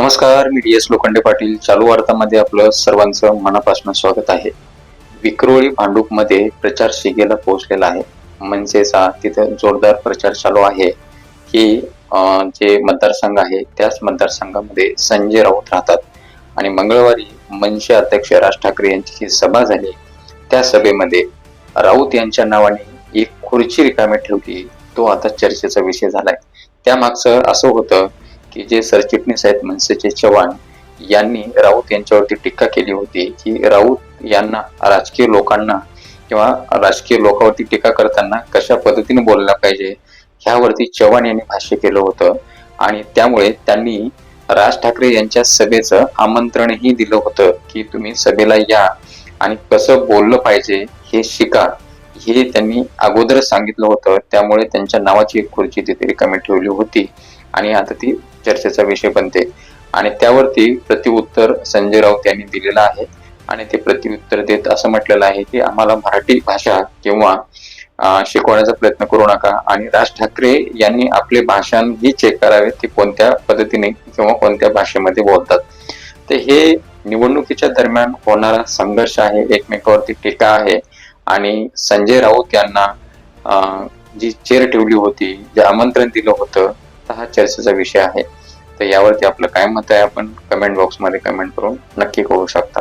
नमस्कार, मी D S Lokhande Patil. चालू वार्तामध्ये आपलं सर्वांचं मनापासून स्वागत आहे. विक्रोळी भांडूपमध्ये प्रचार शिगेला पोहोचलेला आहे. मनसेचा तिथं जोरदार प्रचार चालू आहे की जे मतदारसंघ आहे त्याच मतदारसंघामध्ये संजय राऊत राहतात आणि मंगळवारी मनसे अध्यक्ष राज ठाकरे यांची जी सभा झाली त्या सभेमध्ये राऊत यांच्या नावाने एक खुर्ची रिकामी ठेवली. तो आता चर्चेचा विषय झालाय. त्यामागचं असं होतं की जे सरचिटणीस आहेत मनसेचे चव्हाण यांनी राऊत यांच्यावरती टीका केली होती की राऊत यांना राजकीय लोकांना किंवा राजकीय लोकांवरती टीका करताना कशा पद्धतीने बोलला पाहिजे ह्यावरती चव्हाण यांनी भाष्य केलं होतं आणि त्यामुळे त्यांनी राज ठाकरे यांच्या सभेचं आमंत्रणही दिलं होतं की तुम्ही सभेला या आणि कसं बोललं पाहिजे हे शिका, हे त्यांनी अगोदरच सांगितलं होतं. त्यामुळे त्यांच्या नावाची एक खुर्ची तिथे रिकामी ठेवली होती आणि आता ती चर्चेचा विषय बनते आणि त्यावरती प्रतिउत्तर संजय राऊत यांनी दिलेलं आहे आणि ते प्रतिउत्तर देत असं म्हटलेलं आहे की आम्हाला मराठी भाषा किंवा शिकवण्याचा प्रयत्न करू नका आणि राज ठाकरे यांनी आपले भाषण ही चेक करावे ते कोणत्या पद्धतीने किंवा कोणत्या भाषेमध्ये बोलतात. तर हे निवडणुकीच्या दरम्यान होणारा संघर्ष आहे, एकमेकावरती टीका आहे आणि संजय राऊत यांना जी चेअर ठेवली होती, जे आमंत्रण दिलं होतं, हा चर्चेचा विषय आहे. तर यावरती आपलं काय मत आहे आपण कमेंट बॉक्समध्ये कमेंट करून नक्की कळवू शकता.